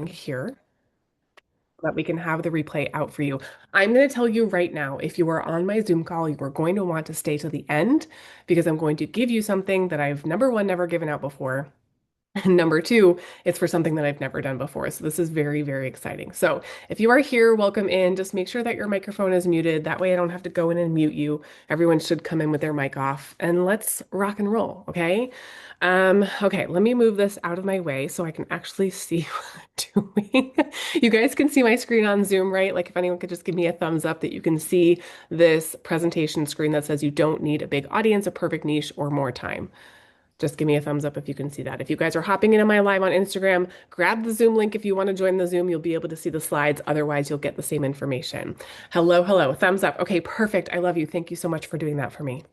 here so that we can have the replay out for you. I'm going to tell you right now, if you are on my Zoom call, you are going to want to stay to the end because I'm going to give you something that I've number one, never given out before. And number two, it's for something that I've never done before. So this is very, very exciting. So if you are here, welcome in. Just make sure that your microphone is muted. That way I don't have to go in and mute you. Everyone should come in with their mic off and let's rock and roll. Okay. Okay, let me move this out of my way so I can actually see what I'm doing. You guys can see my screen on Zoom, right? Like if anyone could just give me a thumbs up that you can see this presentation screen that says you don't need a big audience, a perfect niche, or more time. Just give me a thumbs up if you can see that. If you guys are hopping into my live on Instagram, grab the Zoom link if you want to join the Zoom. You'll be able to see the slides. Otherwise, you'll get the same information. Hello, hello. Thumbs up. Okay, perfect. I love you. Thank you so much for doing that for me.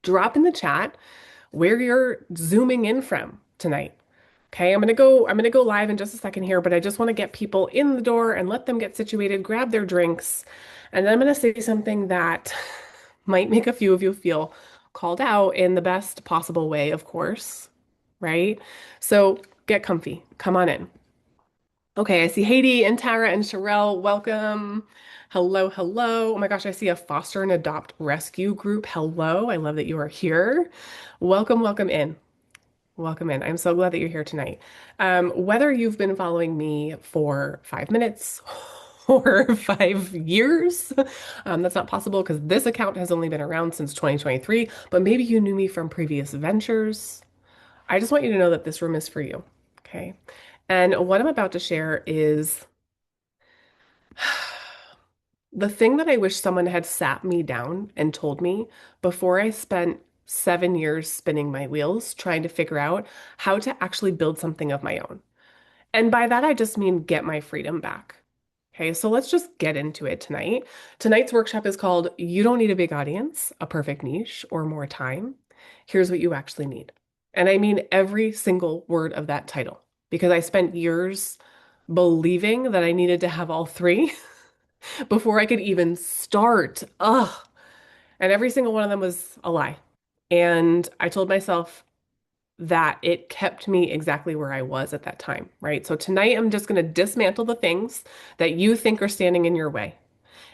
Drop in the chat where you're zooming in from tonight. Okay, I'm gonna go live in just a second here, but I just want to get people in the door and let them get situated, grab their drinks, and then I'm gonna say something that might make a few of you feel called out in the best possible way, of course, right? So get comfy. Come on in. Okay, I see Haiti and Tara and Sherelle. Welcome. Hello, hello. Oh my gosh, I see a foster and adopt rescue group. Hello. I love that you are here. Welcome, welcome in. Welcome in. I'm so glad that you're here tonight. Whether you've been following me for 5 minutes or 5 years, that's not possible because this account has only been around since 2023, but maybe you knew me from previous ventures. I just want you to know that this room is for you. Okay. And what I'm about to share is the thing that I wish someone had sat me down and told me before I spent 7 years spinning my wheels trying to figure out how to actually build something of my own. And by that, I just mean get my freedom back. Okay, so let's just get into it tonight. Tonight's workshop is called You Don't Need a Big Audience, a Perfect Niche, or More Time. Here's what you actually need. And I mean every single word of that title because I spent years believing that I needed to have all three before I could even start. Ugh. And every single one of them was a lie. And I told myself that it kept me exactly where I was at that time, right? So tonight I'm just going to dismantle the things that you think are standing in your way.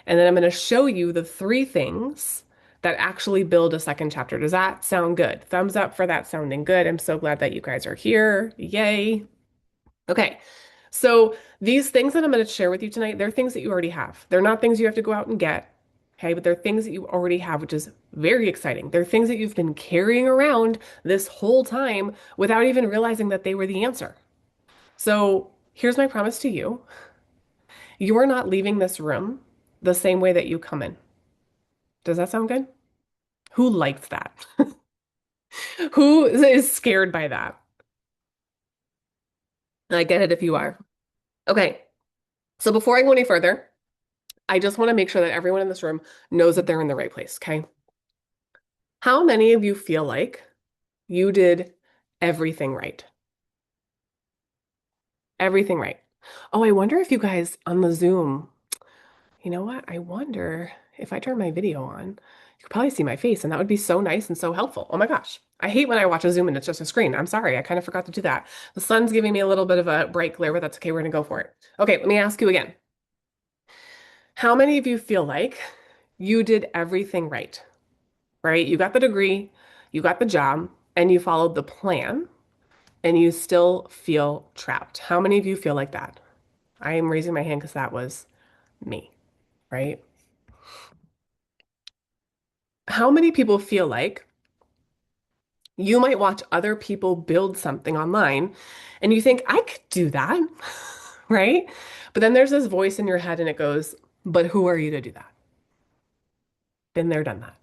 And then I'm going to show you the three things that actually build a second chapter. Does that sound good? Thumbs up for that sounding good. I'm so glad that you guys are here. Yay. Okay. So these things that I'm going to share with you tonight, they're things that you already have. They're not things you have to go out and get. Okay, but they're things that you already have, which is very exciting. They're things that you've been carrying around this whole time without even realizing that they were the answer. So here's my promise to you. You're not leaving this room the same way that you come in. Does that sound good? Who likes that? Who is scared by that? I get it if you are. Okay, so before I go any further, I just want to make sure that everyone in this room knows that they're in the right place, okay? How many of you feel like you did everything right? Everything right. Oh, I wonder if you guys on the Zoom, you know what? I wonder if I turn my video on, you could probably see my face, and that would be so nice and so helpful. Oh my gosh. I hate when I watch a Zoom and it's just a screen. I'm sorry. I kind of forgot to do that. The sun's giving me a little bit of a bright glare, but that's okay. We're going to go for it. Okay, let me ask you again. How many of you feel like you did everything right? Right? You got the degree, you got the job, and you followed the plan, and you still feel trapped. How many of you feel like that? I am raising my hand because that was me, right? How many people feel like you might watch other people build something online and you think, I could do that, right? But then there's this voice in your head and it goes, but who are you to do that? Been there, done that.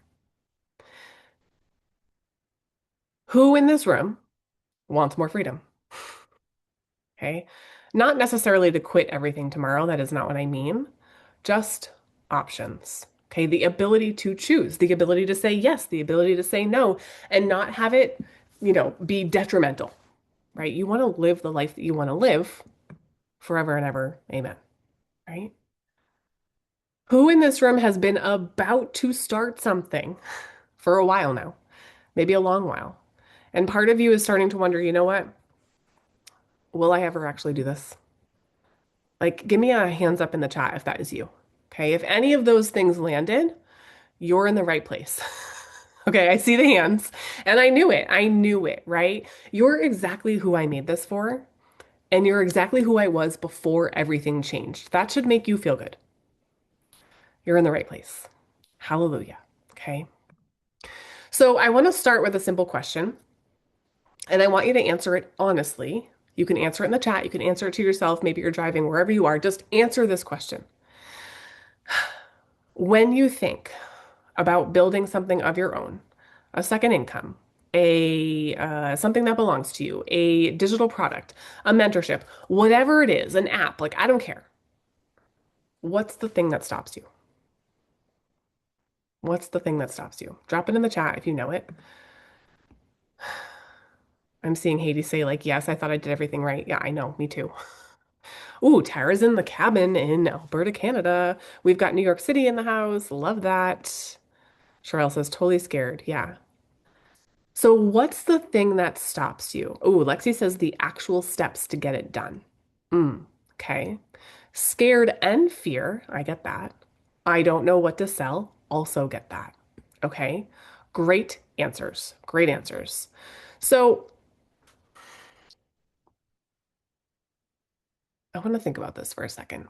Who in this room wants more freedom? Okay. Not necessarily to quit everything tomorrow. That is not what I mean. Just options. Okay. The ability to choose, the ability to say yes, the ability to say no, and not have it, be detrimental, right? You want to live the life that you want to live forever and ever. Amen. Right? Who in this room has been about to start something for a while now? Maybe a long while. And part of you is starting to wonder, you know what? Will I ever actually do this? Like, give me a hands up in the chat if that is you. Okay. If any of those things landed, you're in the right place. Okay. I see the hands and I knew it. I knew it, right? You're exactly who I made this for. And you're exactly who I was before everything changed. That should make you feel good. You're in the right place. Hallelujah. Okay. So I want to start with a simple question, and I want you to answer it honestly. You can answer it in the chat. You can answer it to yourself. Maybe you're driving wherever you are. Just answer this question. When you think about building something of your own, a second income, a something that belongs to you, a digital product, a mentorship, whatever it is, an app, like I don't care. What's the thing that stops you? What's the thing that stops you? Drop it in the chat if you know it. I'm seeing Haiti say, like, yes, I thought I did everything right. Yeah, I know, me too. Ooh, Tara's in the cabin in Alberta, Canada. We've got New York City in the house. Love that. Sherelle says, totally scared. Yeah. So, what's the thing that stops you? Ooh, Lexi says the actual steps to get it done. Okay. Scared and fear. I get that. I don't know what to sell. Also get that. Okay. Great answers. Great answers. So, I want to think about this for a second.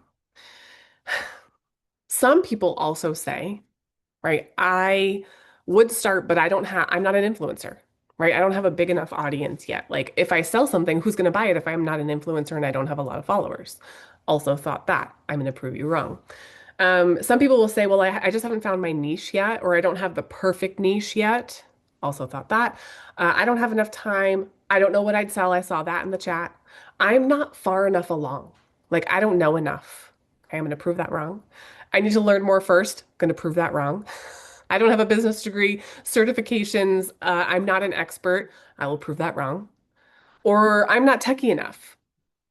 Some people also say, right, I would start, but I'm not an influencer, right? I don't have a big enough audience yet. Like, if I sell something, who's going to buy it if I'm not an influencer and I don't have a lot of followers? Also thought that. I'm going to prove you wrong. Some people will say, well, I just haven't found my niche yet, or I don't have the perfect niche yet. Also thought that. I don't have enough time. I don't know what I'd sell. I saw that in the chat. I'm not far enough along. Like, I don't know enough. Okay, I'm going to prove that wrong. I need to learn more first. Going to prove that wrong. I don't have a business degree, certifications. I'm not an expert. I will prove that wrong. Or I'm not techie enough.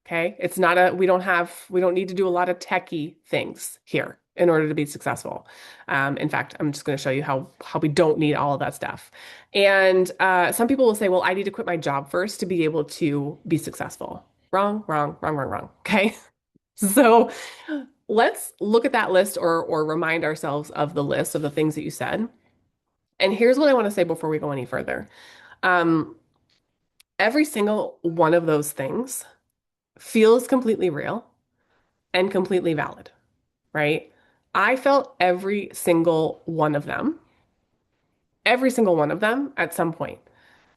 Okay. We don't need to do a lot of techie things here in order to be successful. In fact, I'm just going to show you how we don't need all of that stuff. And some people will say, well, I need to quit my job first to be able to be successful. Wrong, wrong, wrong, wrong, wrong. Okay. So let's look at that list or remind ourselves of the list of the things that you said. And here's what I want to say before we go any further. Um, every single one of those things feels completely real and completely valid, right? I felt every single one of them at some point.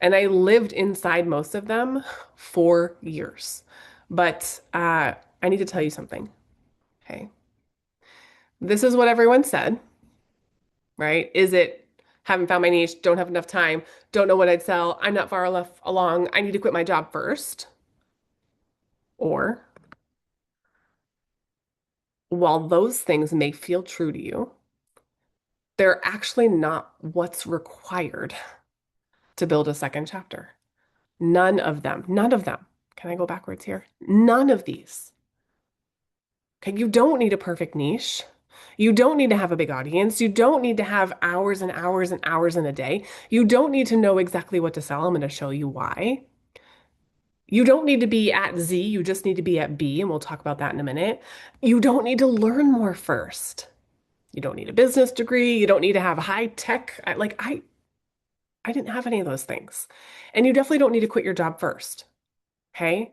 And I lived inside most of them for years. But I need to tell you something. Okay. This is what everyone said, right? Is it haven't found my niche, don't have enough time, don't know what I'd sell, I'm not far enough along, I need to quit my job first? Or while those things may feel true to you, they're actually not what's required to build a second chapter. None of them, none of them. Can I go backwards here? None of these. Okay, you don't need a perfect niche. You don't need to have a big audience. You don't need to have hours and hours and hours in a day. You don't need to know exactly what to sell. I'm going to show you why. You don't need to be at Z, you just need to be at B, and we'll talk about that in a minute. You don't need to learn more first. You don't need a business degree. You don't need to have high tech. I didn't have any of those things. And you definitely don't need to quit your job first. Okay?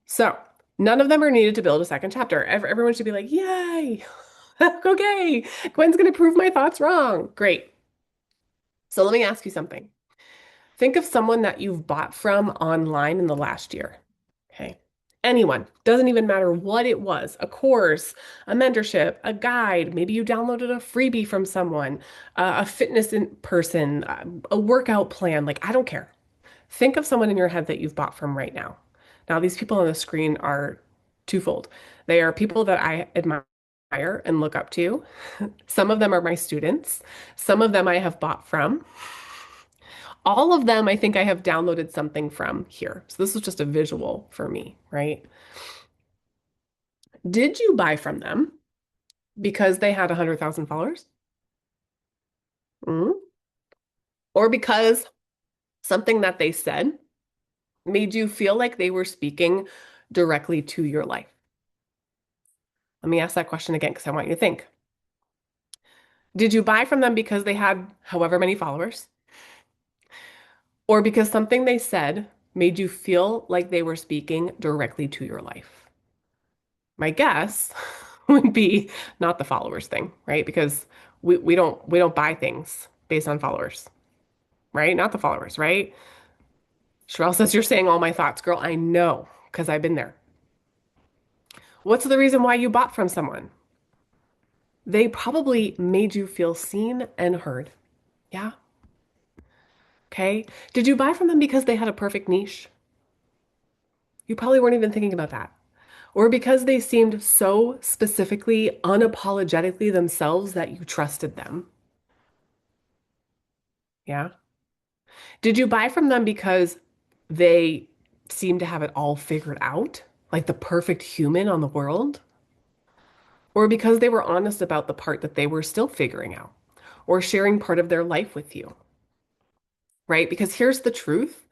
So, none of them are needed to build a second chapter. Everyone should be like, yay! Okay, Gwen's going to prove my thoughts wrong. Great. So, let me ask you something. Think of someone that you've bought from online in the last year. Okay. Anyone, doesn't even matter what it was, a course, a mentorship, a guide, maybe you downloaded a freebie from someone, a fitness in person, a workout plan, like I don't care. Think of someone in your head that you've bought from right now. Now, these people on the screen are twofold. They are people that I admire and look up to. Some of them are my students. Some of them I have bought from. All of them, I think I have downloaded something from here. So this was just a visual for me, right? Did you buy from them because they had 100,000 followers? Mm. Or because something that they said made you feel like they were speaking directly to your life? Let me ask that question again because I want you to think. Did you buy from them because they had however many followers, or because something they said made you feel like they were speaking directly to your life? My guess would be not the followers thing, right? Because we don't buy things based on followers, right? Not the followers, right? Sherelle says you're saying all my thoughts, girl. I know because I've been there. What's the reason why you bought from someone? They probably made you feel seen and heard. Yeah. Okay. Did you buy from them because they had a perfect niche? You probably weren't even thinking about that. Or because they seemed so specifically, unapologetically themselves that you trusted them. Yeah. Did you buy from them because they seemed to have it all figured out, like the perfect human on the world? Or because they were honest about the part that they were still figuring out, or sharing part of their life with you, right? Because here's the truth.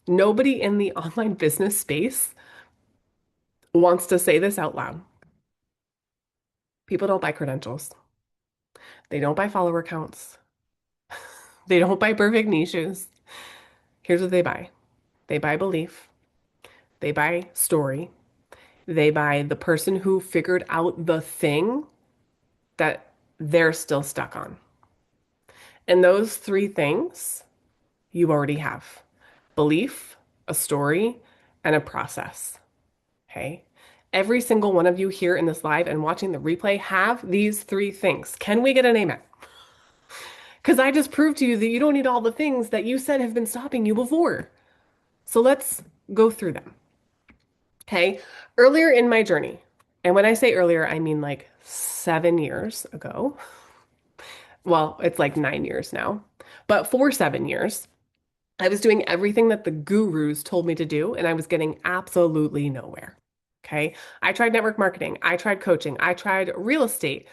Nobody in the online business space wants to say this out loud. People don't buy credentials. They don't buy follower counts. They don't buy perfect niches. Here's what they buy. They buy belief. They buy story. They buy the person who figured out the thing that they're still stuck on. And those three things you already have: belief, a story, and a process. Okay. Every single one of you here in this live and watching the replay have these three things. Can we get an amen? Because I just proved to you that you don't need all the things that you said have been stopping you before. So let's go through them. Okay. Earlier in my journey, and when I say earlier, I mean like 7 years ago. Well, it's like 9 years now, but for 7 years, I was doing everything that the gurus told me to do, and I was getting absolutely nowhere. Okay. I tried network marketing. I tried coaching. I tried real estate,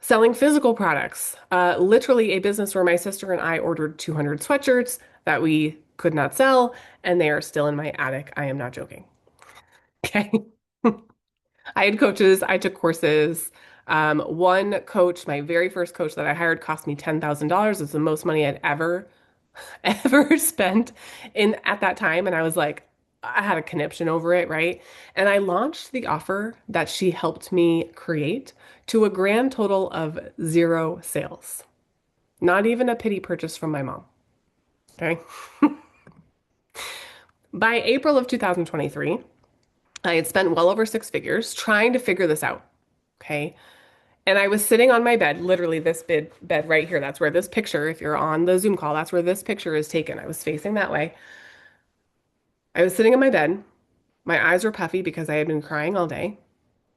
selling physical products, literally a business where my sister and I ordered 200 sweatshirts that we could not sell, and they are still in my attic. I am not joking. Okay. I had coaches, I took courses. One coach, my very first coach that I hired, cost me $10,000. It was the most money I'd ever spent in at that time. And I was like, I had a conniption over it, right? And I launched the offer that she helped me create to a grand total of zero sales. Not even a pity purchase from my mom. Okay. By April of 2023, I had spent well over six figures trying to figure this out. Okay. And I was sitting on my bed, literally this bed right here. That's where this picture, if you're on the Zoom call, that's where this picture is taken. I was facing that way. I was sitting in my bed. My eyes were puffy because I had been crying all day.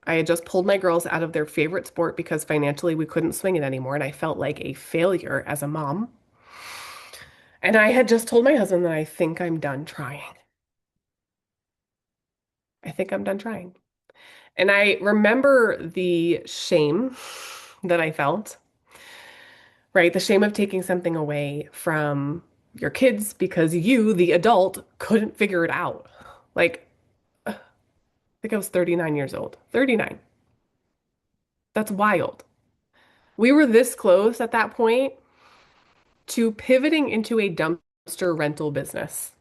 I had just pulled my girls out of their favorite sport because financially we couldn't swing it anymore, and I felt like a failure as a mom. And I had just told my husband that I think I'm done trying. I think I'm done trying. And I remember the shame that I felt, right? The shame of taking something away from your kids because you, the adult, couldn't figure it out. Like, I think I was 39 years old. 39. That's wild. We were this close at that point to pivoting into a dumpster rental business.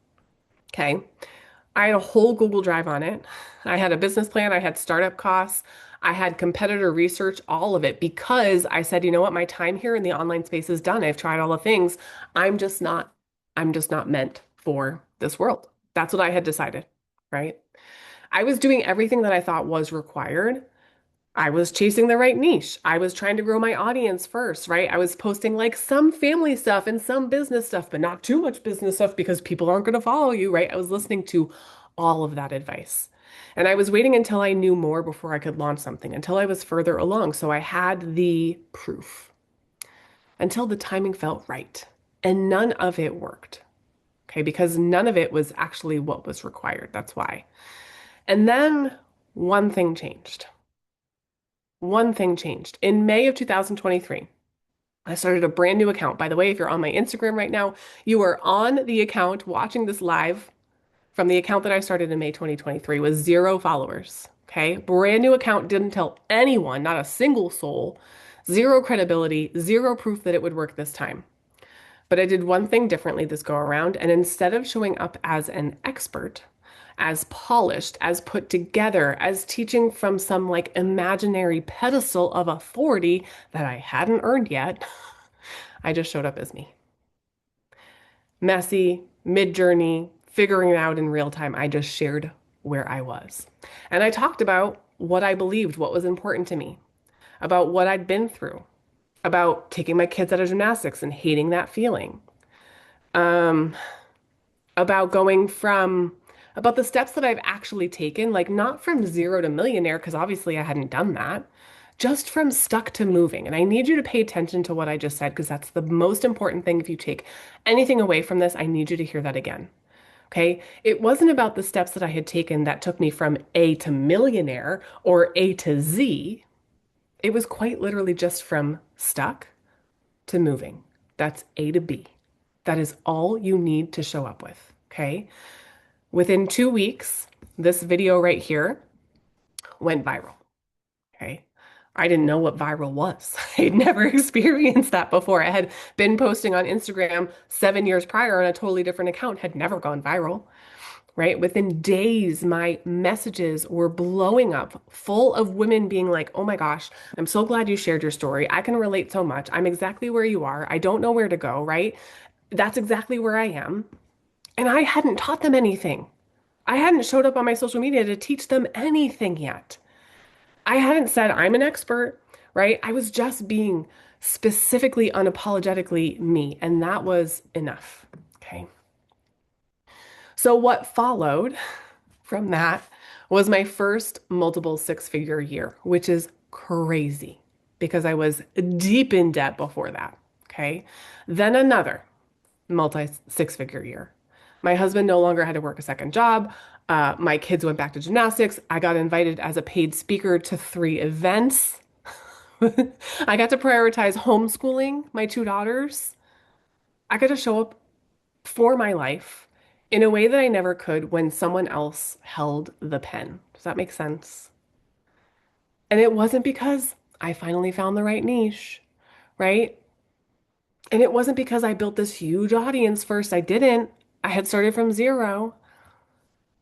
Okay. I had a whole Google Drive on it. I had a business plan, I had startup costs, I had competitor research, all of it, because I said, you know what, my time here in the online space is done. I've tried all the things. I'm just not, I'm just not meant for this world. That's what I had decided, right? I was doing everything that I thought was required. I was chasing the right niche. I was trying to grow my audience first, right? I was posting like some family stuff and some business stuff, but not too much business stuff because people aren't going to follow you, right? I was listening to all of that advice. And I was waiting until I knew more before I could launch something, until I was further along. So I had the proof until the timing felt right. And none of it worked. Okay, because none of it was actually what was required. That's why. And then one thing changed. One thing changed. In May of 2023, I started a brand new account. By the way, if you're on my Instagram right now, you are on the account watching this live from the account that I started in May 2023 with zero followers. Okay. Brand new account, didn't tell anyone, not a single soul, zero credibility, zero proof that it would work this time. But I did one thing differently this go around. And instead of showing up as an expert, as polished, as put together, as teaching from some like imaginary pedestal of authority that I hadn't earned yet, I just showed up as me. Messy, mid journey, figuring it out in real time. I just shared where I was. And I talked about what I believed, what was important to me, about what I'd been through, about taking my kids out of gymnastics and hating that feeling, um, about going from, about the steps that I've actually taken, like not from zero to millionaire, because obviously I hadn't done that, just from stuck to moving. And I need you to pay attention to what I just said, because that's the most important thing. If you take anything away from this, I need you to hear that again. Okay. It wasn't about the steps that I had taken that took me from A to millionaire or A to Z. It was quite literally just from stuck to moving. That's A to B. That is all you need to show up with. Okay. Within 2 weeks, this video right here went viral. Okay. I didn't know what viral was. I'd never experienced that before. I had been posting on Instagram 7 years prior on a totally different account, had never gone viral, right? Within days, my messages were blowing up, full of women being like, oh my gosh, I'm so glad you shared your story. I can relate so much. I'm exactly where you are. I don't know where to go, right? That's exactly where I am. And I hadn't taught them anything. I hadn't showed up on my social media to teach them anything yet. I hadn't said I'm an expert, right? I was just being specifically, unapologetically me, and that was enough. Okay. So, what followed from that was my first multiple six-figure year, which is crazy because I was deep in debt before that. Okay. Then another multi six-figure year. My husband no longer had to work a second job. My kids went back to gymnastics. I got invited as a paid speaker to 3 events. I got to prioritize homeschooling my 2 daughters. I got to show up for my life in a way that I never could when someone else held the pen. Does that make sense? And it wasn't because I finally found the right niche, right? And it wasn't because I built this huge audience first. I didn't. I had started from zero.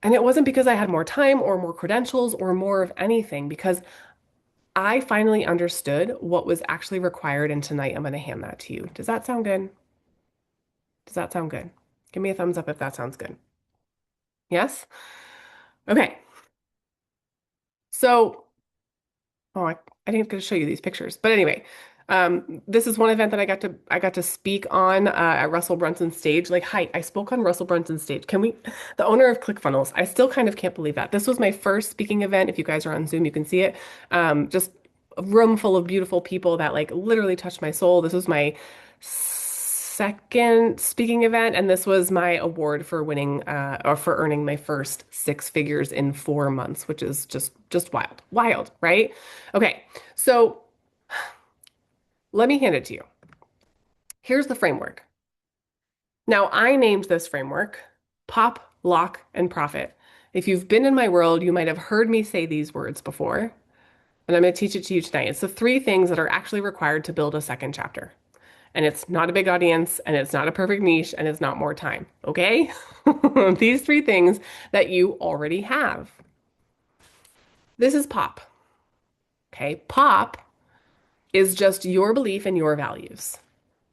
And it wasn't because I had more time or more credentials or more of anything, because I finally understood what was actually required. And tonight I'm going to hand that to you. Does that sound good? Does that sound good? Give me a thumbs up if that sounds good. Yes? Okay. So, oh, I didn't get to show you these pictures. But anyway, this is one event that I got to speak on at Russell Brunson's stage. Like, hi, I spoke on Russell Brunson's stage. Can we, the owner of ClickFunnels, I still kind of can't believe that. This was my first speaking event. If you guys are on Zoom, you can see it. Just a room full of beautiful people that like literally touched my soul. This was my second speaking event, and this was my award for winning or for earning my first 6 figures in 4 months, which is just wild, wild, right? Okay, so let me hand it to you. Here's the framework. Now, I named this framework Pop, Lock, and Profit. If you've been in my world, you might have heard me say these words before, and I'm going to teach it to you tonight. It's the 3 things that are actually required to build a second chapter. And it's not a big audience, and it's not a perfect niche, and it's not more time. Okay? These 3 things that you already have. This is pop. Okay? Pop is just your belief and your values.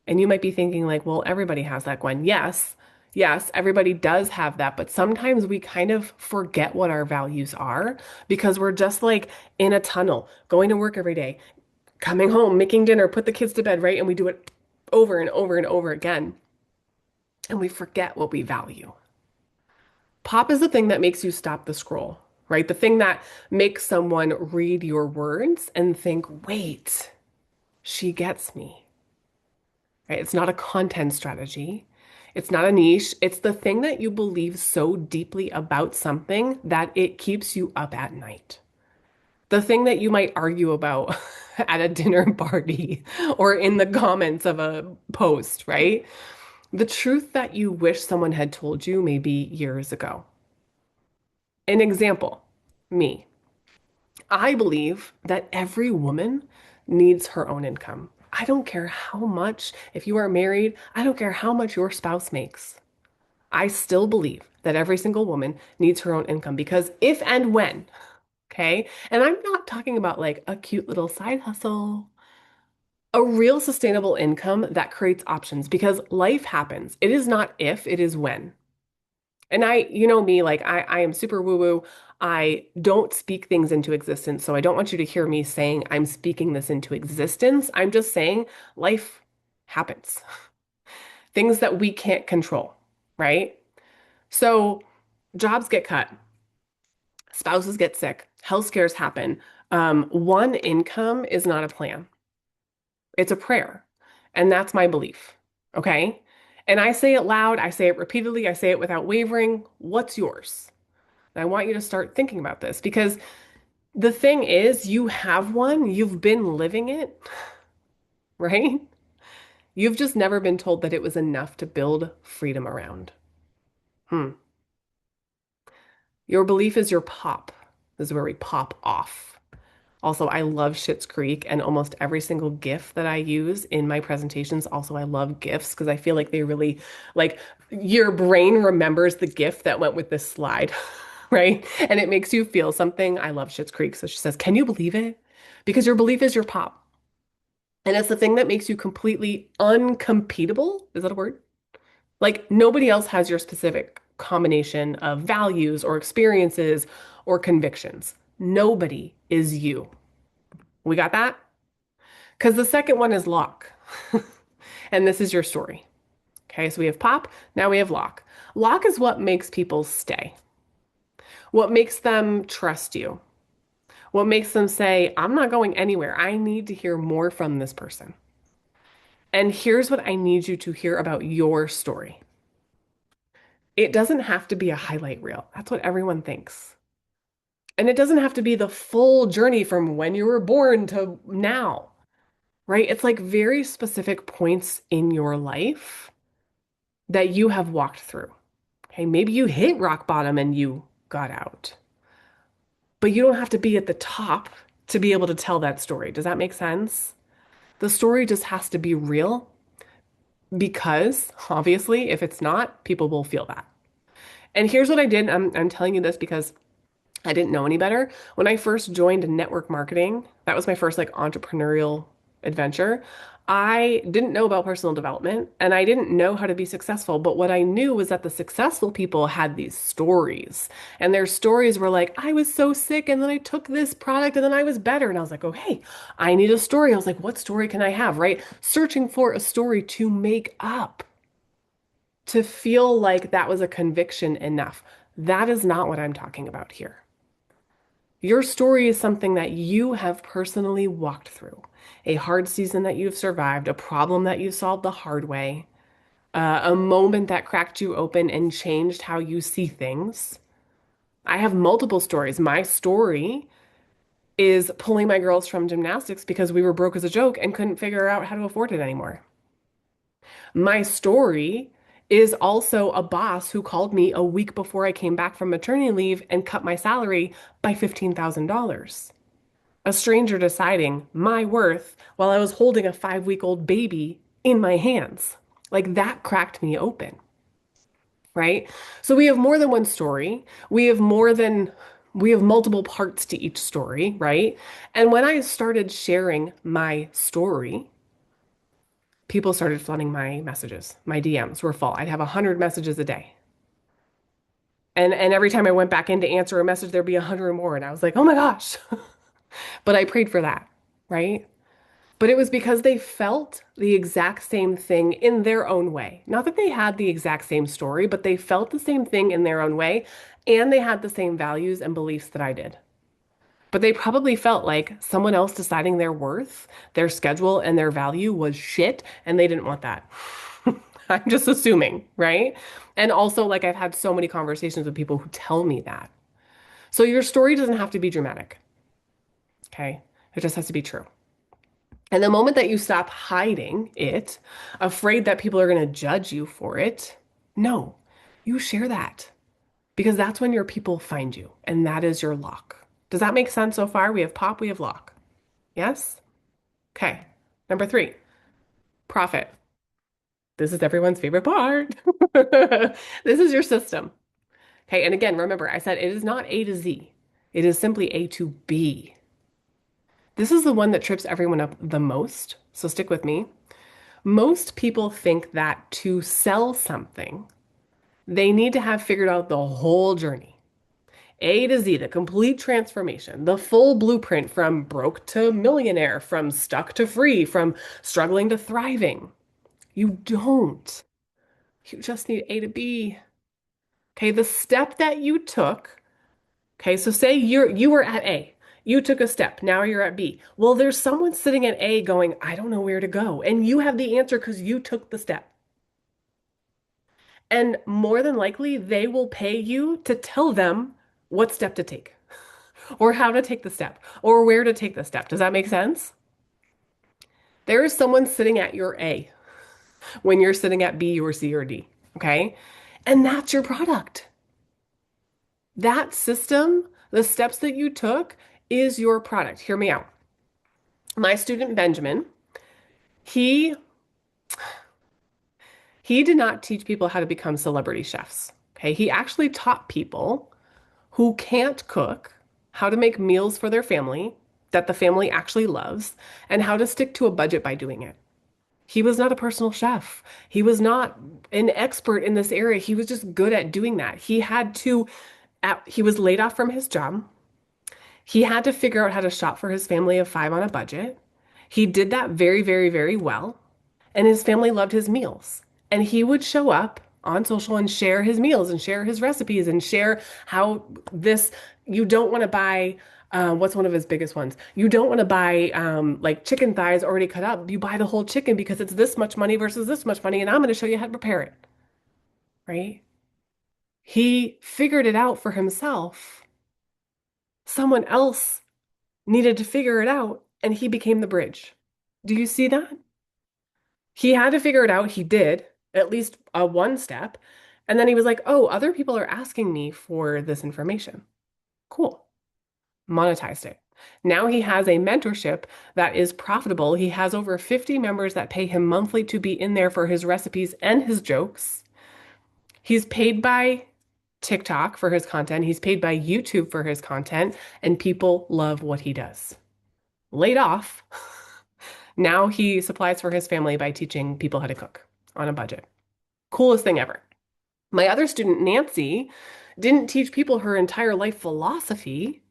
And you might be thinking, like, well, everybody has that, Gwen. Yes, yes, everybody does have that. But sometimes we kind of forget what our values are because we're just like in a tunnel, going to work every day, coming home, making dinner, put the kids to bed, right? And we do it over and over and over again. And we forget what we value. Pop is the thing that makes you stop the scroll, right? The thing that makes someone read your words and think, wait, she gets me, right? It's not a content strategy. It's not a niche. It's the thing that you believe so deeply about something that it keeps you up at night. The thing that you might argue about at a dinner party or in the comments of a post, right? The truth that you wish someone had told you maybe years ago. An example, me. I believe that every woman needs her own income. I don't care how much, if you are married, I don't care how much your spouse makes. I still believe that every single woman needs her own income because if and when, okay, and I'm not talking about like a cute little side hustle, a real sustainable income that creates options because life happens. It is not if, it is when. And you know me, like I am super woo-woo. I don't speak things into existence. So I don't want you to hear me saying I'm speaking this into existence. I'm just saying life happens. Things that we can't control, right? So jobs get cut, spouses get sick, health scares happen. One income is not a plan. It's a prayer. And that's my belief. Okay. And I say it loud, I say it repeatedly, I say it without wavering. What's yours? And I want you to start thinking about this because the thing is, you have one, you've been living it, right? You've just never been told that it was enough to build freedom around. Hmm. Your belief is your pop. This is where we pop off. Also, I love Schitt's Creek and almost every single GIF that I use in my presentations. Also, I love GIFs because I feel like they really, like, your brain remembers the GIF that went with this slide, right? And it makes you feel something. I love Schitt's Creek. So she says, can you believe it? Because your belief is your pop. And it's the thing that makes you completely uncompetable. Is that a word? Like, nobody else has your specific combination of values or experiences or convictions. Nobody is you. We got that? Because the second one is lock. And this is your story. Okay, so we have pop, now we have lock. Lock is what makes people stay, what makes them trust you, what makes them say, I'm not going anywhere. I need to hear more from this person. And here's what I need you to hear about your story. It doesn't have to be a highlight reel. That's what everyone thinks. And it doesn't have to be the full journey from when you were born to now, right? It's like very specific points in your life that you have walked through. Okay, maybe you hit rock bottom and you got out, but you don't have to be at the top to be able to tell that story. Does that make sense? The story just has to be real because obviously, if it's not, people will feel that. And here's what I did. I'm telling you this because I didn't know any better. When I first joined network marketing, that was my first like entrepreneurial adventure. I didn't know about personal development and I didn't know how to be successful. But what I knew was that the successful people had these stories, and their stories were like, I was so sick and then I took this product and then I was better. And I was like, oh, hey, I need a story. I was like, what story can I have? Right? Searching for a story to make up, to feel like that was a conviction enough. That is not what I'm talking about here. Your story is something that you have personally walked through, a hard season that you've survived, a problem that you solved the hard way, a moment that cracked you open and changed how you see things. I have multiple stories. My story is pulling my girls from gymnastics because we were broke as a joke and couldn't figure out how to afford it anymore. My story is also a boss who called me a week before I came back from maternity leave and cut my salary by $15,000. A stranger deciding my worth while I was holding a 5-week-old baby in my hands. Like that cracked me open, right? So we have more than one story. We have multiple parts to each story, right? And when I started sharing my story, people started flooding my messages. My DMs were full. I'd have 100 messages a day. And every time I went back in to answer a message, there'd be 100 more. And I was like, oh my gosh. But I prayed for that, right? But it was because they felt the exact same thing in their own way. Not that they had the exact same story, but they felt the same thing in their own way. And they had the same values and beliefs that I did. But they probably felt like someone else deciding their worth, their schedule, and their value was shit, and they didn't want that. I'm just assuming, right? And also, like, I've had so many conversations with people who tell me that. So your story doesn't have to be dramatic, okay? It just has to be true. And the moment that you stop hiding it, afraid that people are going to judge you for it, no, you share that because that's when your people find you, and that is your lock. Does that make sense so far? We have pop, we have lock. Yes? Okay. Number three, profit. This is everyone's favorite part. This is your system. Okay. And again, remember, I said it is not A to Z. It is simply A to B. This is the one that trips everyone up the most. So stick with me. Most people think that to sell something, they need to have figured out the whole journey. A to Z, the complete transformation, the full blueprint from broke to millionaire, from stuck to free, from struggling to thriving. You don't. You just need A to B. Okay, the step that you took. Okay, so say you were at A. You took a step. Now you're at B. Well, there's someone sitting at A going, I don't know where to go. And you have the answer because you took the step. And more than likely, they will pay you to tell them what step to take, or how to take the step, or where to take the step. Does that make sense? There is someone sitting at your A when you're sitting at B or C or D. Okay. And that's your product. That system, the steps that you took, is your product. Hear me out. My student Benjamin, he he did not teach people how to become celebrity chefs. Okay. He actually taught people who can't cook how to make meals for their family that the family actually loves and how to stick to a budget by doing it. He was not a personal chef. He was not an expert in this area. He was just good at doing that. He was laid off from his job. He had to figure out how to shop for his family of five on a budget. He did that very, very, very well. And his family loved his meals. And he would show up on social and share his meals and share his recipes and share how this, you don't want to buy, what's one of his biggest ones? You don't want to buy like chicken thighs already cut up. You buy the whole chicken because it's this much money versus this much money. And I'm going to show you how to prepare it. Right? He figured it out for himself. Someone else needed to figure it out, and he became the bridge. Do you see that? He had to figure it out. He did, at least a one step. And then he was like, oh, other people are asking me for this information. Cool. Monetized it. Now he has a mentorship that is profitable. He has over 50 members that pay him monthly to be in there for his recipes and his jokes. He's paid by TikTok for his content. He's paid by YouTube for his content, and people love what he does. Laid off. Now he supplies for his family by teaching people how to cook on a budget. Coolest thing ever. My other student, Nancy, didn't teach people her entire life philosophy.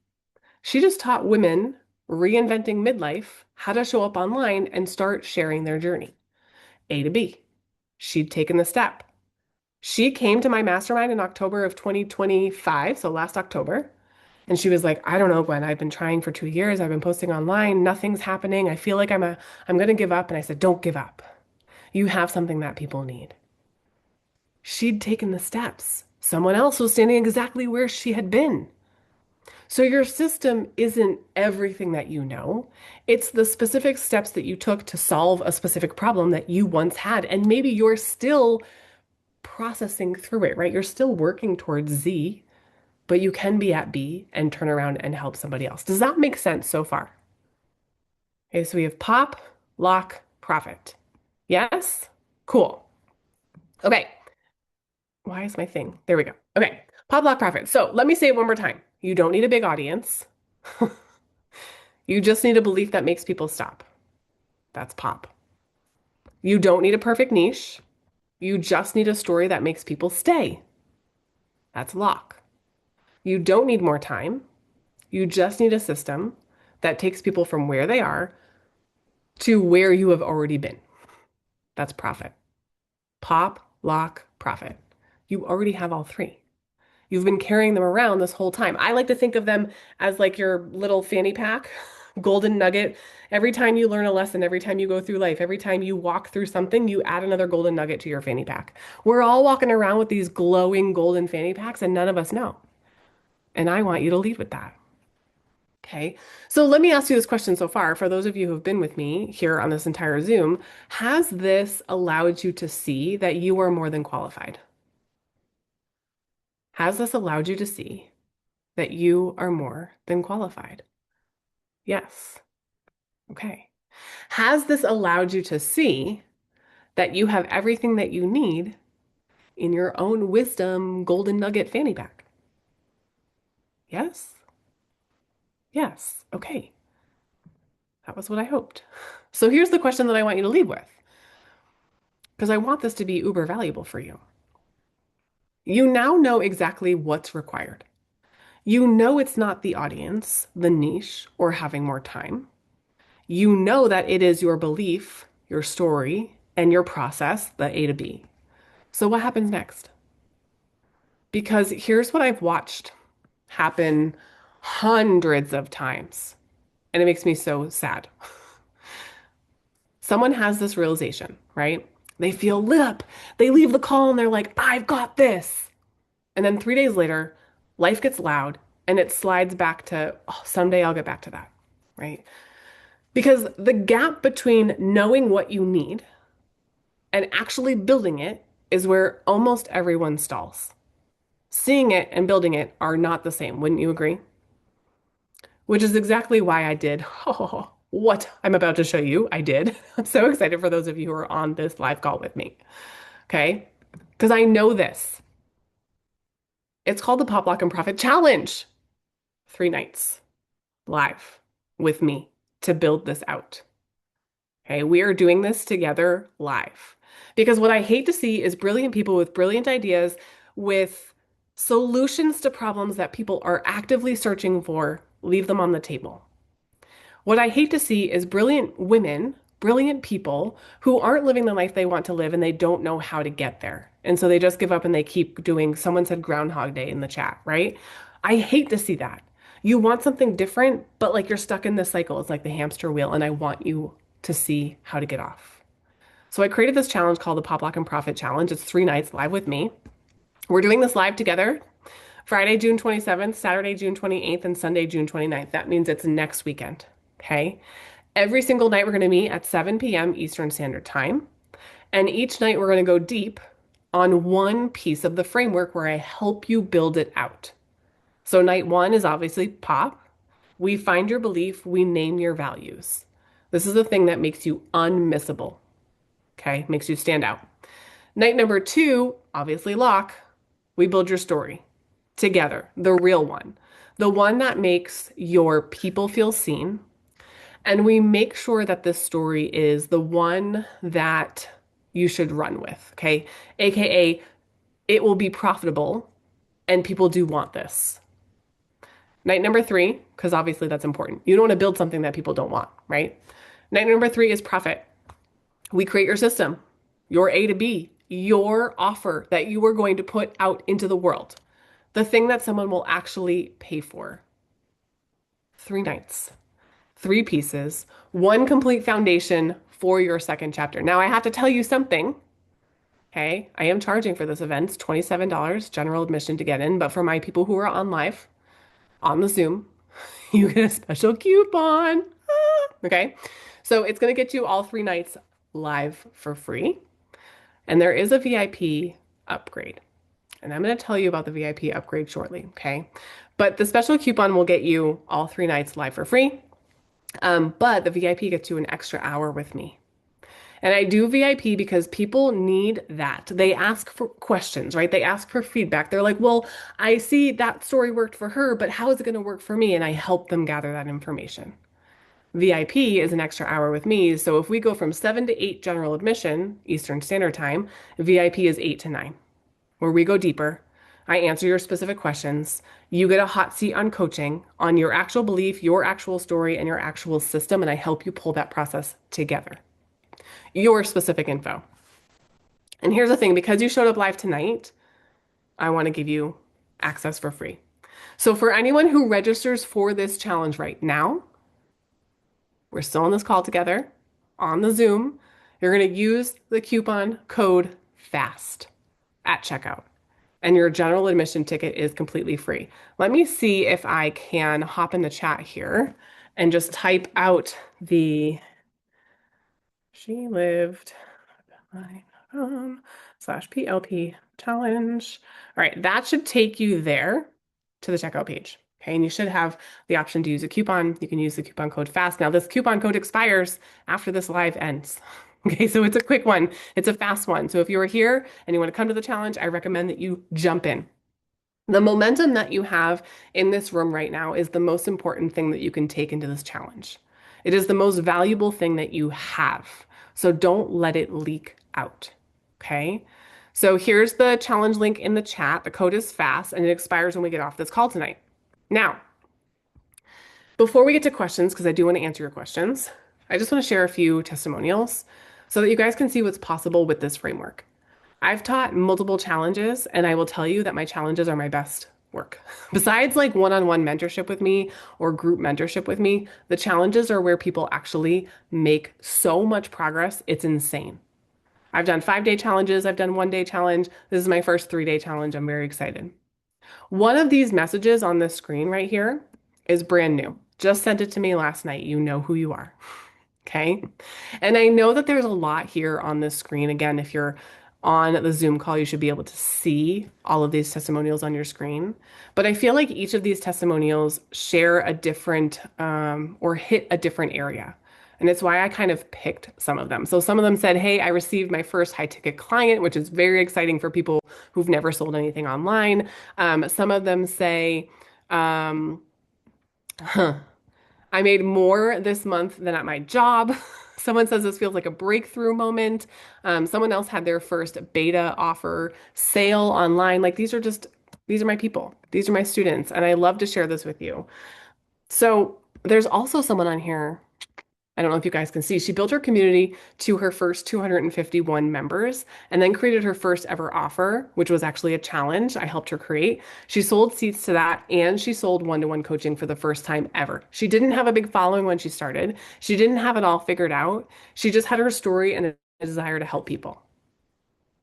She just taught women reinventing midlife how to show up online and start sharing their journey. A to B. She'd taken the step. She came to my mastermind in October of 2025, so last October. And she was like, I don't know, Gwen, I've been trying for 2 years. I've been posting online. Nothing's happening. I feel like I'm going to give up. And I said, don't give up. You have something that people need. She'd taken the steps. Someone else was standing exactly where she had been. So your system isn't everything that you know. It's the specific steps that you took to solve a specific problem that you once had. And maybe you're still processing through it, right? You're still working towards Z, but you can be at B and turn around and help somebody else. Does that make sense so far? Okay, so we have pop, lock, profit. Yes? Cool. Okay. Why is my thing? There we go. Okay. Pop, lock, profit. So let me say it one more time. You don't need a big audience. You just need a belief that makes people stop. That's pop. You don't need a perfect niche. You just need a story that makes people stay. That's lock. You don't need more time. You just need a system that takes people from where they are to where you have already been. That's profit. Pop, lock, profit. You already have all three. You've been carrying them around this whole time. I like to think of them as like your little fanny pack, golden nugget. Every time you learn a lesson, every time you go through life, every time you walk through something, you add another golden nugget to your fanny pack. We're all walking around with these glowing golden fanny packs, and none of us know. And I want you to lead with that. Okay, so let me ask you this question so far. For those of you who have been with me here on this entire Zoom, has this allowed you to see that you are more than qualified? Has this allowed you to see that you are more than qualified? Yes. Okay. Has this allowed you to see that you have everything that you need in your own wisdom golden nugget fanny pack? Yes? Yes. Okay. That was what I hoped. So here's the question that I want you to leave with, because I want this to be uber valuable for you. You now know exactly what's required. You know it's not the audience, the niche, or having more time. You know that it is your belief, your story, and your process, the A to B. So what happens next? Because here's what I've watched happen hundreds of times, and it makes me so sad. Someone has this realization, right? They feel lit up. They leave the call and they're like, I've got this. And then 3 days later, life gets loud and it slides back to, oh, someday I'll get back to that, right? Because the gap between knowing what you need and actually building it is where almost everyone stalls. Seeing it and building it are not the same, wouldn't you agree? Which is exactly why I did what I'm about to show you. I did. I'm so excited for those of you who are on this live call with me. Okay? Because I know this. It's called the Pop Lock and Profit Challenge. 3 nights live with me to build this out. Okay, we are doing this together live. Because what I hate to see is brilliant people with brilliant ideas, with solutions to problems that people are actively searching for, leave them on the table. What I hate to see is brilliant women, brilliant people who aren't living the life they want to live and they don't know how to get there. And so they just give up and they keep doing, someone said Groundhog Day in the chat, right? I hate to see that. You want something different, but like you're stuck in this cycle. It's like the hamster wheel, and I want you to see how to get off. So I created this challenge called the Pop Lock and Profit Challenge. It's 3 nights live with me. We're doing this live together Friday, June 27th, Saturday, June 28th, and Sunday, June 29th. That means it's next weekend. Okay. Every single night, we're going to meet at 7 p.m. Eastern Standard Time. And each night, we're going to go deep on one piece of the framework where I help you build it out. So, night one is obviously pop. We find your belief, we name your values. This is the thing that makes you unmissable. Okay. Makes you stand out. Night number two, obviously lock. We build your story together, the real one, the one that makes your people feel seen. And we make sure that this story is the one that you should run with, okay? AKA, it will be profitable and people do want this. Night number three, because obviously that's important. You don't want to build something that people don't want, right? Night number three is profit. We create your system, your A to B, your offer that you are going to put out into the world, the thing that someone will actually pay for. 3 nights. 3 pieces, one complete foundation for your second chapter. Now, I have to tell you something. Okay, I am charging for this event. It's $27 general admission to get in, but for my people who are on live, on the Zoom, you get a special coupon. Okay, so it's going to get you all 3 nights live for free. And there is a VIP upgrade. And I'm going to tell you about the VIP upgrade shortly. Okay, but the special coupon will get you all 3 nights live for free. But the VIP gets you an extra hour with me. And I do VIP because people need that. They ask for questions, right? They ask for feedback. They're like, well, I see that story worked for her, but how is it going to work for me? And I help them gather that information. VIP is an extra hour with me. So if we go from 7 to 8 general admission, Eastern Standard Time, VIP is 8 to 9, where we go deeper. I answer your specific questions. You get a hot seat on coaching on your actual belief, your actual story, and your actual system, and I help you pull that process together. Your specific info. And here's the thing, because you showed up live tonight, I want to give you access for free. So for anyone who registers for this challenge right now, we're still on this call together on the Zoom. You're going to use the coupon code FAST at checkout, and your general admission ticket is completely free. Let me see if I can hop in the chat here and just type out the she lived /PLP challenge. All right, that should take you there to the checkout page. Okay, and you should have the option to use a coupon. You can use the coupon code FAST. Now, this coupon code expires after this live ends. Okay, so it's a quick one. It's a fast one. So if you are here and you want to come to the challenge, I recommend that you jump in. The momentum that you have in this room right now is the most important thing that you can take into this challenge. It is the most valuable thing that you have. So don't let it leak out. Okay. So here's the challenge link in the chat. The code is FAST and it expires when we get off this call tonight. Now, before we get to questions, because I do want to answer your questions, I just want to share a few testimonials so that you guys can see what's possible with this framework. I've taught multiple challenges, and I will tell you that my challenges are my best work. Besides like one-on-one mentorship with me or group mentorship with me, the challenges are where people actually make so much progress. It's insane. I've done 5-day challenges. I've done 1-day challenge. This is my first 3-day challenge. I'm very excited. One of these messages on the screen right here is brand new. Just sent it to me last night. You know who you are. Okay. And I know that there's a lot here on this screen. Again, if you're on the Zoom call, you should be able to see all of these testimonials on your screen. But I feel like each of these testimonials share a different or hit a different area. And it's why I kind of picked some of them. So some of them said, hey, I received my first high ticket client, which is very exciting for people who've never sold anything online. Some of them say, um, I made more this month than at my job. Someone says this feels like a breakthrough moment. Someone else had their first beta offer sale online. Like these are my people. These are my students. And I love to share this with you. So there's also someone on here. I don't know if you guys can see, she built her community to her first 251 members and then created her first ever offer, which was actually a challenge I helped her create. She sold seats to that and she sold one-to-one coaching for the first time ever. She didn't have a big following when she started. She didn't have it all figured out. She just had her story and a desire to help people.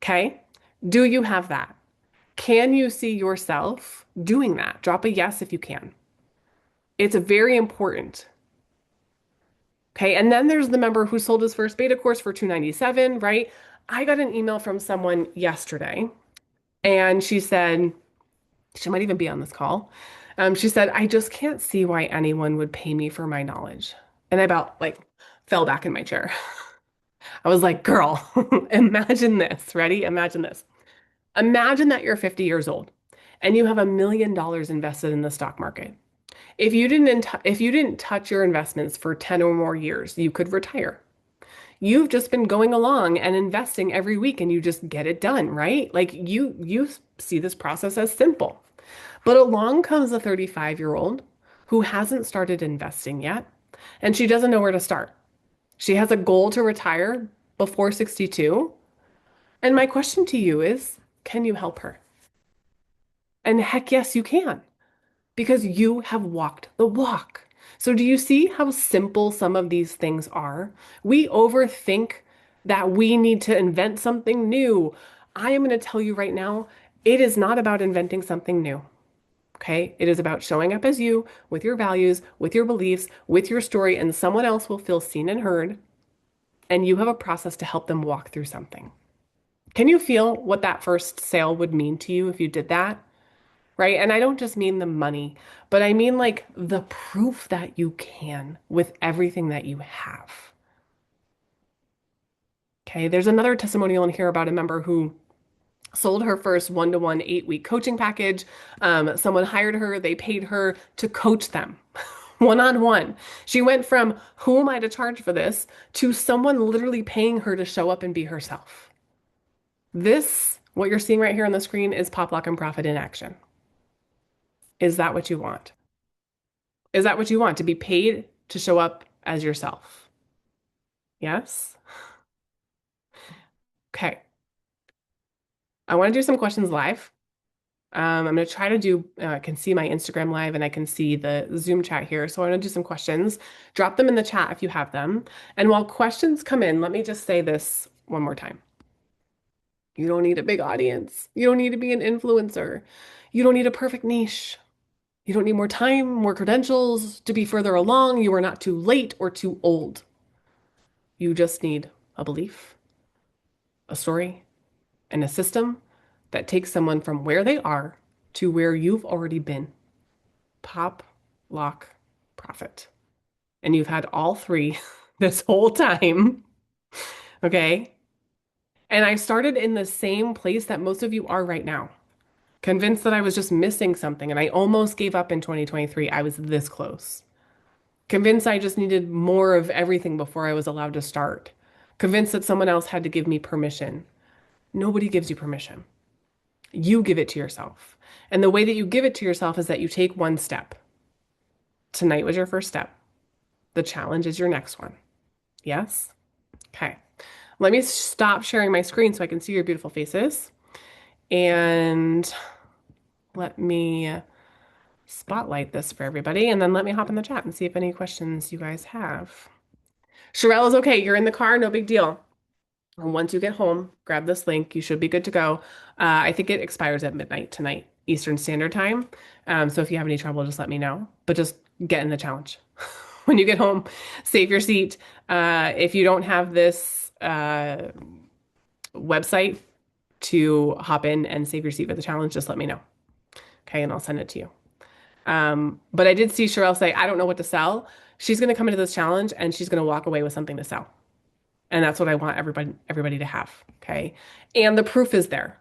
Okay? Do you have that? Can you see yourself doing that? Drop a yes if you can. It's very important. Okay, and then there's the member who sold his first beta course for 297, right? I got an email from someone yesterday, and she said, she might even be on this call. She said, I just can't see why anyone would pay me for my knowledge. And I about like fell back in my chair. I was like, girl, imagine this. Ready? Imagine this. Imagine that you're 50 years old and you have $1 million invested in the stock market. If you didn't touch your investments for 10 or more years, you could retire. You've just been going along and investing every week and you just get it done, right? Like you see this process as simple. But along comes a 35-year-old who hasn't started investing yet, and she doesn't know where to start. She has a goal to retire before 62. And my question to you is, can you help her? And heck yes, you can, because you have walked the walk. So, do you see how simple some of these things are? We overthink that we need to invent something new. I am going to tell you right now, it is not about inventing something new. Okay? It is about showing up as you with your values, with your beliefs, with your story, and someone else will feel seen and heard. And you have a process to help them walk through something. Can you feel what that first sale would mean to you if you did that? Right? And I don't just mean the money, but I mean like the proof that you can with everything that you have. Okay, there's another testimonial in here about a member who sold her first one-to-one 8-week coaching package. Someone hired her, they paid her to coach them one-on-one. She went from who am I to charge for this to someone literally paying her to show up and be herself. This, what you're seeing right here on the screen, is Pop Lock and Profit in action. Is that what you want? Is that what you want? To be paid to show up as yourself? Yes? Okay. I want to do some questions live. I'm going to try to do, I can see my Instagram live and I can see the Zoom chat here. So I want to do some questions. Drop them in the chat if you have them. And while questions come in, let me just say this one more time. You don't need a big audience. You don't need to be an influencer. You don't need a perfect niche. You don't need more time, more credentials to be further along. You are not too late or too old. You just need a belief, a story, and a system that takes someone from where they are to where you've already been. pop, lock, profit. And you've had all three this whole time. Okay. And I started in the same place that most of you are right now, convinced that I was just missing something. And I almost gave up in 2023. I was this close. Convinced I just needed more of everything before I was allowed to start. Convinced that someone else had to give me permission. Nobody gives you permission. You give it to yourself. And the way that you give it to yourself is that you take one step. Tonight was your first step. The challenge is your next one. Yes? Okay. Let me stop sharing my screen so I can see your beautiful faces. And let me spotlight this for everybody. And then let me hop in the chat and see if any questions you guys have. Sherelle is okay. You're in the car. No big deal. And once you get home, grab this link. You should be good to go. I think it expires at midnight tonight, Eastern Standard Time. So if you have any trouble, just let me know. But just get in the challenge. When you get home, save your seat. If you don't have this website to hop in and save your seat for the challenge, just let me know. Okay, and I'll send it to you. But I did see Sherelle say, I don't know what to sell. She's going to come into this challenge and she's going to walk away with something to sell. And that's what I want everybody to have. Okay. And the proof is there,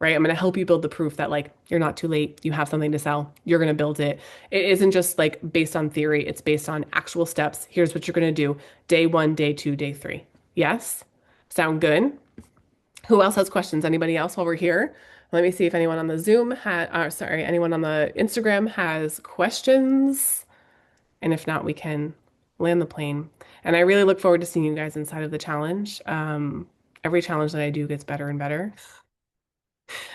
right? I'm going to help you build the proof that like you're not too late. You have something to sell. You're going to build it. It isn't just like based on theory. It's based on actual steps. Here's what you're going to do. Day 1, day 2, day 3. Yes? Sound good? Who else has questions? Anybody else while we're here? Let me see if anyone on the Zoom anyone on the Instagram has questions. And if not, we can land the plane. And I really look forward to seeing you guys inside of the challenge. Every challenge that I do gets better and better.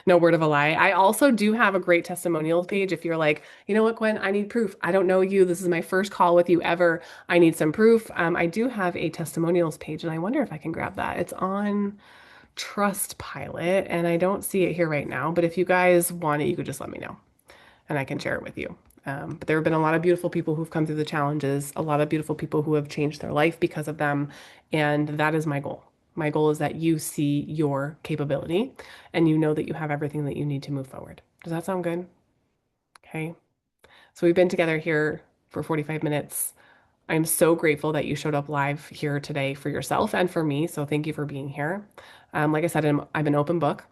No word of a lie. I also do have a great testimonials page. If you're like, you know what, Gwen, I need proof. I don't know you. This is my first call with you ever. I need some proof. I do have a testimonials page, and I wonder if I can grab that. It's on Trustpilot, and I don't see it here right now. But if you guys want it, you could just let me know, and I can share it with you. But there have been a lot of beautiful people who've come through the challenges, a lot of beautiful people who have changed their life because of them. And that is my goal. My goal is that you see your capability and you know that you have everything that you need to move forward. Does that sound good? Okay. So we've been together here for 45 minutes. I'm so grateful that you showed up live here today for yourself and for me. So thank you for being here. Like I said, I'm an open book.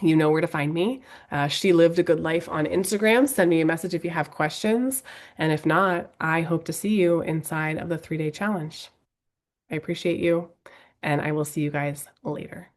You know where to find me. She Lived a Good Life on Instagram. Send me a message if you have questions. And if not, I hope to see you inside of the 3-day challenge. I appreciate you, and I will see you guys later.